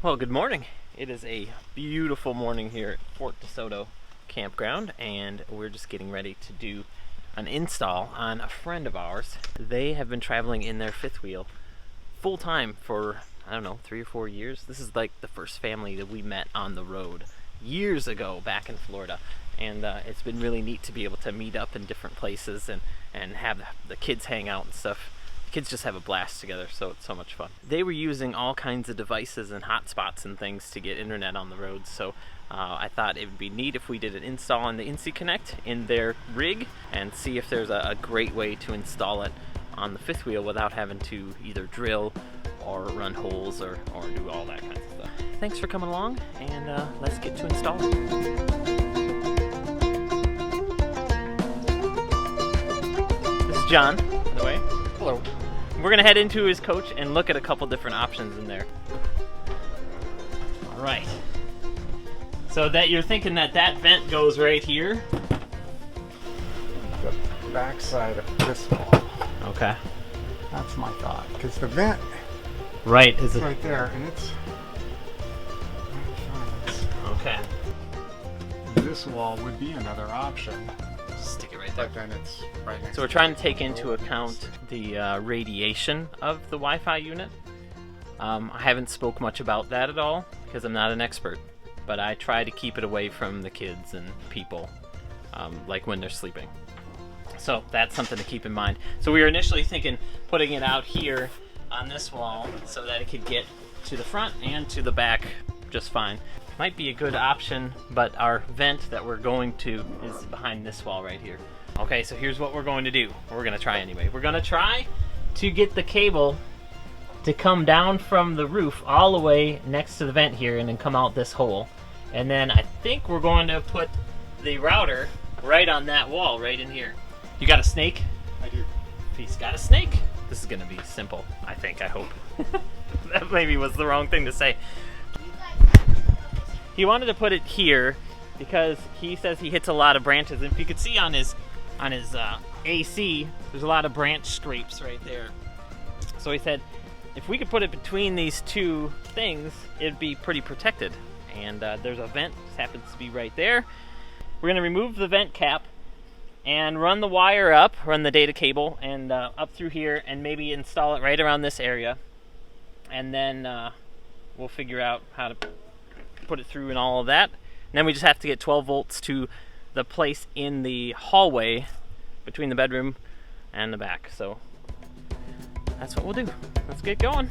Well, good morning. It is a beautiful morning here at Fort DeSoto Campground, and we're just getting ready to do an install on a friend of ours. They have been traveling in their fifth wheel full time for, I don't know, 3 or 4 years. This is like the first family that we met on the road years ago back in Florida, and it's been really neat to be able to meet up in different places and have the kids hang out and stuff. Kids just have a blast together, so it's so much fun. They were using all kinds of devices and hotspots and things to get internet on the road, so I thought it would be neat if we did an install on the Insty Connect in their rig and see if there's a great way to install it on the fifth wheel without having to either drill or run holes or do all that kind of stuff. Thanks for coming along, and let's get to installing. This is John, by the way. Hello. We're gonna head into his coach and look at a couple different options in there. All right. So that you're thinking that vent goes right here? The back side of this wall. Okay. That's my thought, because the vent right is right there, and it's okay. This wall would be another option. Stick it right there. But then it's right next. So we're trying to take into account the radiation of the Wi-Fi unit. I haven't spoke much about that at all because I'm not an expert, but I try to keep it away from the kids and people, like when they're sleeping. So that's something to keep in mind. So we were initially thinking putting it out here on this wall so that it could get to the front and to the back just fine. Might be a good option, but our vent that we're going to is behind this wall right here. Okay, so here's what we're going to do. We're gonna try anyway. We're gonna try to get the cable to come down from the roof all the way next to the vent here and then come out this hole. And then I think we're going to put the router right on that wall right in here. You got a snake? I do. He's got a snake. This is gonna be simple, I think, I hope. That maybe was the wrong thing to say. He wanted to put it here because he says he hits a lot of branches. And if you could see on his AC, there's a lot of branch scrapes right there. So he said, if we could put it between these two things, it'd be pretty protected. And there's a vent, this happens to be right there. We're gonna remove the vent cap and run the wire up, run the data cable, and up through here, and maybe install it right around this area. And then we'll figure out how to put it through and all of that. And then we just have to get 12 volts to the place in the hallway between the bedroom and the back. So that's what we'll do. Let's get going.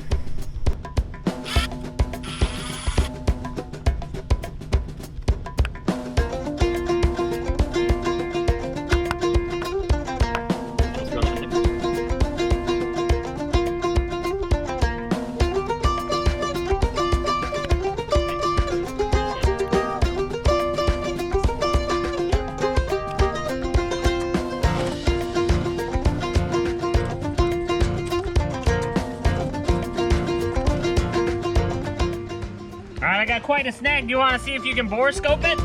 I got quite a snag. Do you want to see if you can bore scope it? So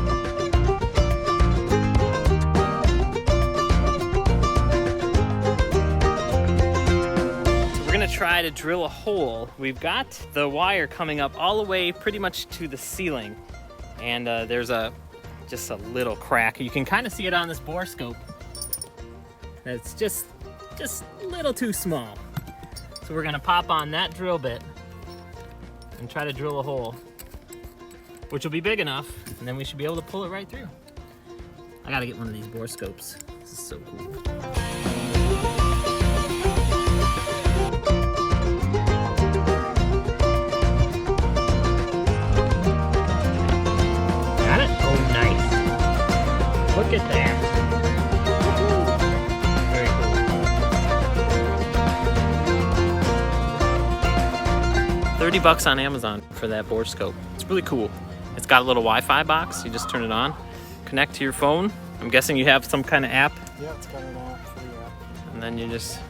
we're gonna try to drill a hole. We've got the wire coming up all the way pretty much to the ceiling, and there's just a little crack. You can kind of see it on this bore scope. It's just a little too small. So we're gonna pop on that drill bit and try to drill a hole, which will be big enough, and then we should be able to pull it right through. I gotta get one of these bore scopes. This is so cool. Got it? Oh, nice. Look at that. Very cool. $30 on Amazon for that bore scope. It's really cool. It's got a little Wi-Fi box. You just turn it on, connect to your phone. I'm guessing you have some kind of app. Yeah, it's got an app, free app. And then you just,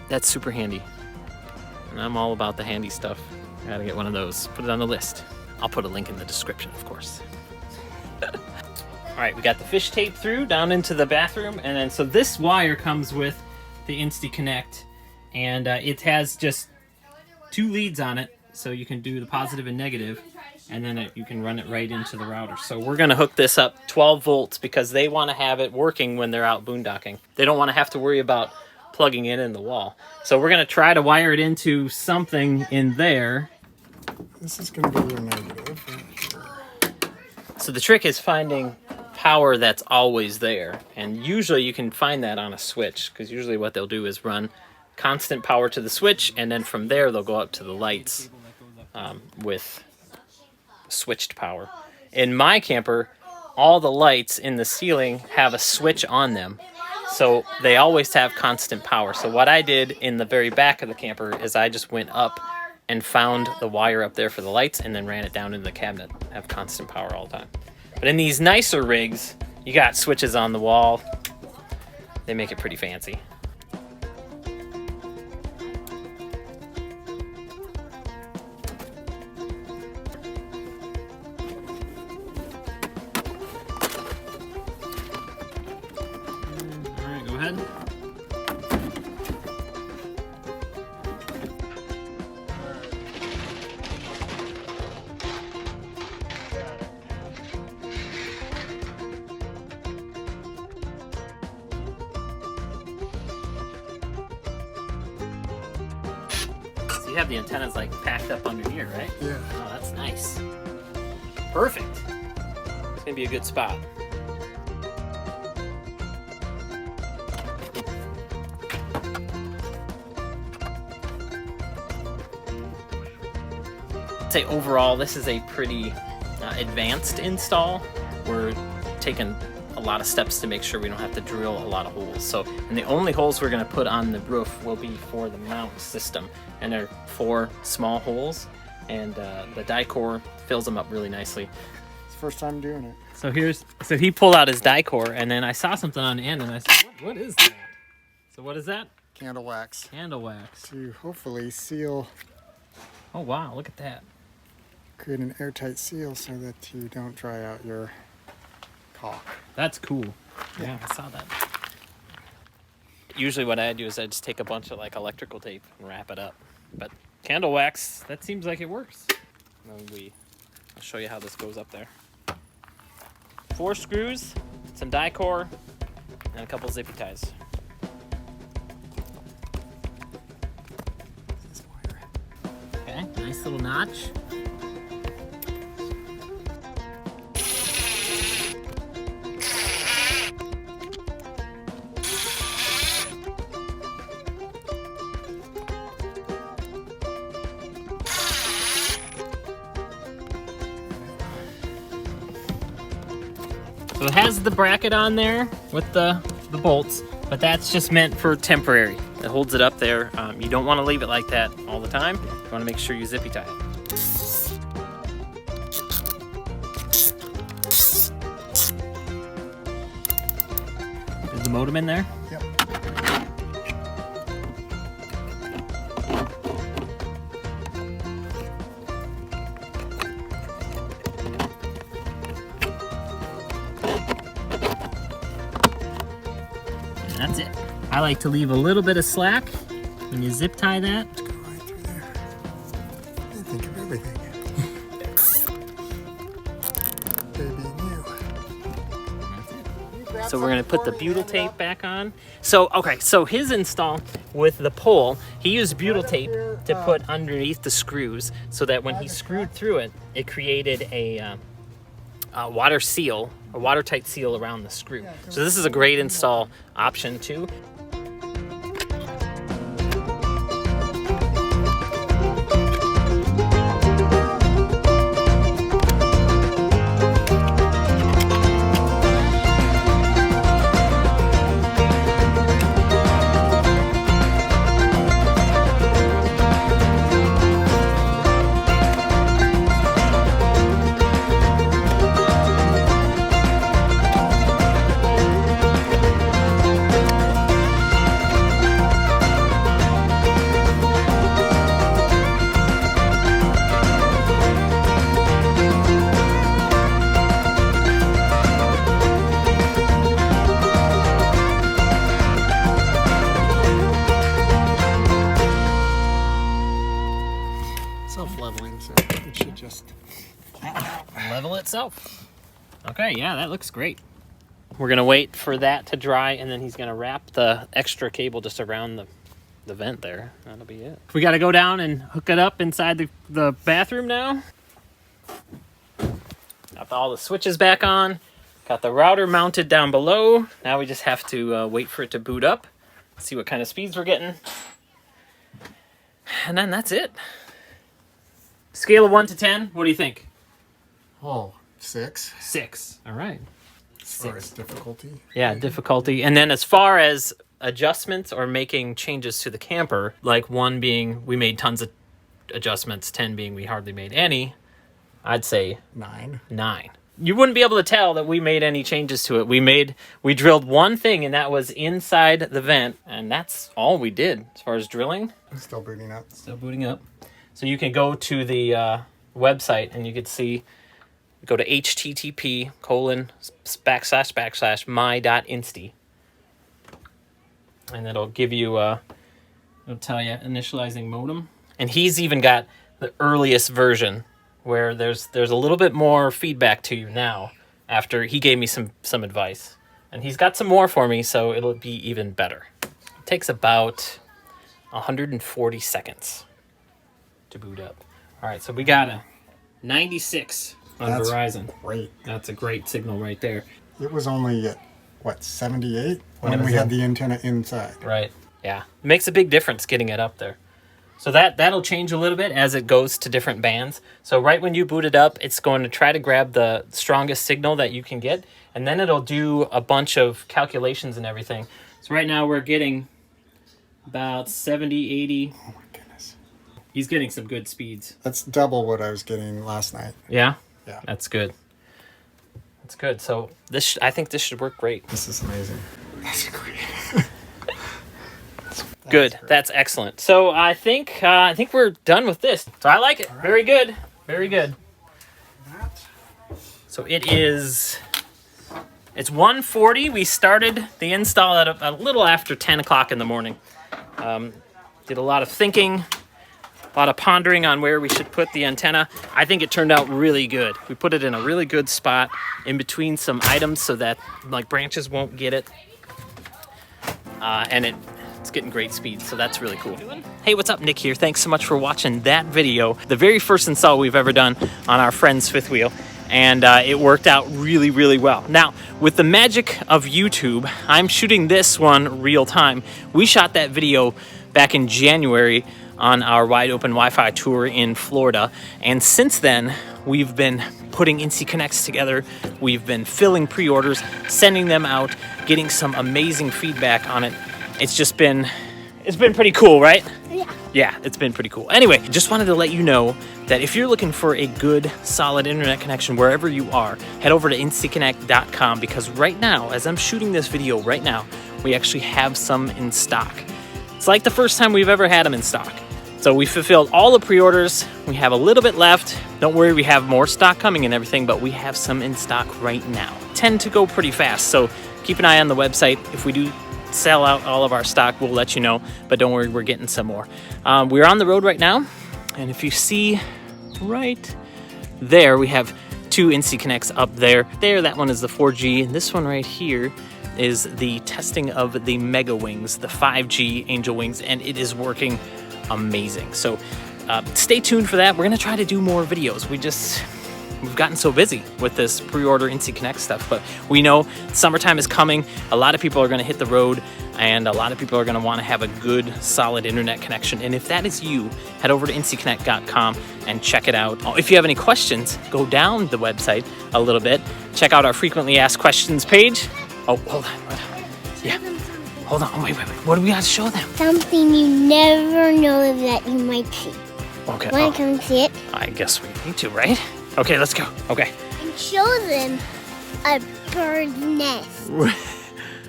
that's super handy. And I'm all about the handy stuff. I gotta get one of those, put it on the list. I'll put a link in the description, of course. All right, we got the fish tape through down into the bathroom. And then, so this wire comes with the Insty Connect, and it has just 2 leads on it. so you can do the positive and negative, and then you can run it right into the router. So we're going to hook this up 12 volts because they want to have it working when they're out boondocking. They don't want to have to worry about plugging it in the wall. So we're going to try to wire it into something in there. This is going to be your negative. So the trick is finding power that's always there, and usually you can find that on a switch, because usually what they'll do is run constant power to the switch, and then from there they'll go up to the lights with switched power. In my camper, all the lights in the ceiling have a switch on them, so they always have constant power. So what I did in the very back of the camper is I just went up and found the wire up there for the lights and then ran it down into the cabinet. Have constant power all the time. But in these nicer rigs, you got switches on the wall. They make it pretty fancy. All right, go ahead. You have the antennas like packed up under here, right? Yeah. Oh, that's nice. Perfect. It's gonna be a good spot. I'd say overall, this is a pretty advanced install. We're taking a lot of steps to make sure we don't have to drill a lot of holes. So, and the only holes we're going to put on the roof will be for the mount system, and they're 4 small holes, and the die core fills them up really nicely. It's the first time doing it. So he pulled out his die core, and then I saw something on the end, and I said, what is that? So what is that? Candle wax. Candle wax. To hopefully seal. Oh wow, look at that. Create an airtight seal so that you don't dry out your caulk. That's cool. Yeah, I saw that. Usually what I do is I just take a bunch of like electrical tape and wrap it up. But candle wax, that seems like it works. And I'll show you how this goes up there. 4 screws, some die core, and a couple zippy ties. Okay, nice little notch. So it has the bracket on there with the bolts, but that's just meant for temporary. It holds it up there. You don't want to leave it like that all the time. You want to make sure you zippy tie it. Is the modem in there? Yep. That's it. I like to leave a little bit of slack when you zip tie that. Go right through there. I think of everything. Baby new. So we're gonna put the butyl tape back on. So, okay, so his install with the pole, he used butyl tape to put underneath the screws so that when he screwed through it, it created a water seal, a watertight seal around the screw. So this is a great install option too. should just level itself. Okay, yeah, that looks great. We're gonna wait for that to dry, and then he's gonna wrap the extra cable just around the vent there. That'll be it. We gotta go down and hook it up inside the bathroom now. Got all the switches back on. Got the router mounted down below. Now we just have to wait for it to boot up. See what kind of speeds we're getting. And then that's it. Scale of 1 to 10, what do you think? Oh, 6. 6. All right. As far as difficulty. Yeah, difficulty. And then as far as adjustments or making changes to the camper, like 1 being we made tons of adjustments, 10 being we hardly made any, I'd say 9. 9. You wouldn't be able to tell that we made any changes to it. We drilled 1 thing, and that was inside the vent, and that's all we did as far as drilling. Still booting up. Still booting up. So you can go to the website, and you can see, go to http://my.insty, and it'll give you it'll tell you initializing modem. And he's even got the earliest version, where there's a little bit more feedback to you now after he gave me some advice. And he's got some more for me, so it'll be even better. It takes about 140 seconds to boot up. All right, so we got a 96 on Verizon. Great. That's a great signal right there. It was only at, what, 78 when we had the antenna inside. Right, yeah. It makes a big difference getting it up there. So that'll change a little bit as it goes to different bands. So right when you boot it up, it's going to try to grab the strongest signal that you can get, and then it'll do a bunch of calculations and everything. So right now we're getting about 70, 80. Oh my goodness. He's getting some good speeds. That's double what I was getting last night. Yeah? Yeah. That's good. That's good. So I think this should work great. This is amazing. That's great. Good. That's excellent. So I think we're done with this. So I like it. Right. Very good. Very good. So it's 1:40. We started the install at a little after 10 o'clock in the morning. Did a lot of thinking, a lot of pondering on where we should put the antenna. I think it turned out really good. We put it in a really good spot in between some items so that like branches won't get it. And it's getting great speed, so that's really cool. Hey, what's up? Nick here. Thanks so much for watching that video. The very first install we've ever done on our friend's fifth wheel, and it worked out really, really well. Now, with the magic of YouTube, I'm shooting this one real time. We shot that video back in January on our Wide Open Wifi Tour in Florida, and since then, we've been putting Insty Connects together. We've been filling pre-orders, sending them out, getting some amazing feedback on it. It's been pretty cool, right? Yeah. Yeah, it's been pretty cool. Anyway, just wanted to let you know that if you're looking for a good, solid internet connection wherever you are, head over to instyconnect.com, because right now, as I'm shooting this video right now, we actually have some in stock. It's like the first time we've ever had them in stock. So we fulfilled all the pre-orders. We have a little bit left. Don't worry, we have more stock coming and everything, but we have some in stock right now. Tend to go pretty fast, so keep an eye on the website. If we do sell out all of our stock, we'll let you know, but don't worry, we're getting some more. We're on the road right now, and if you see right there, we have 2 Insty Connects up there. That one is the 4G, and this one right here is the testing of the Mega Wings, the 5G Angel Wings, and it is working amazing. So stay tuned for that. We're gonna try to do more videos. We've gotten so busy with this pre-order Insty Connect stuff, but we know summertime is coming. A lot of people are gonna hit the road, and a lot of people are gonna wanna have a good, solid internet connection. And if that is you, head over to instyconnect.com and check it out. If you have any questions, go down the website a little bit. Check out our frequently asked questions page. Oh, hold on. Yeah. Hold on. Wait. What do we got to show them? Something you never know that you might see. Okay. Want to come see it? I guess we need to, right? Okay, let's go. Okay. And show them a bird's nest.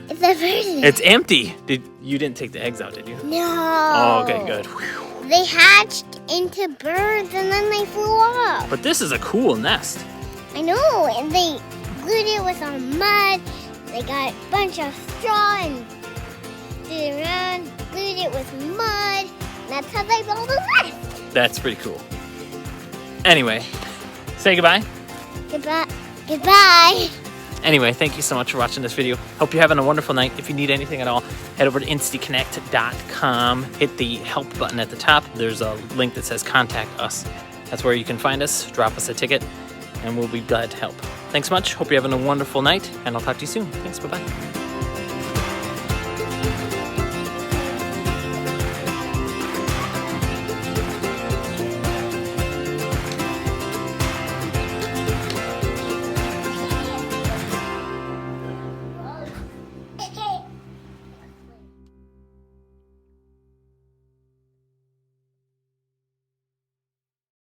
It's a bird's nest. It's empty. You didn't take the eggs out, did you? No. Oh, okay, good. Whew. They hatched into birds and then they flew off. But this is a cool nest. I know, and they glued it with some mud. They got a bunch of straw and did it around, glued it with mud. And that's how they built a nest. That's pretty cool. Anyway, say goodbye. Goodbye. Goodbye. Anyway, thank you so much for watching this video. Hope you're having a wonderful night. If you need anything at all, head over to instyconnect.com. Hit the help button at the top. There's a link that says contact us. That's where you can find us, drop us a ticket, and we'll be glad to help. Thanks much. Hope you're having a wonderful night, and I'll talk to you soon. Thanks. Bye-bye.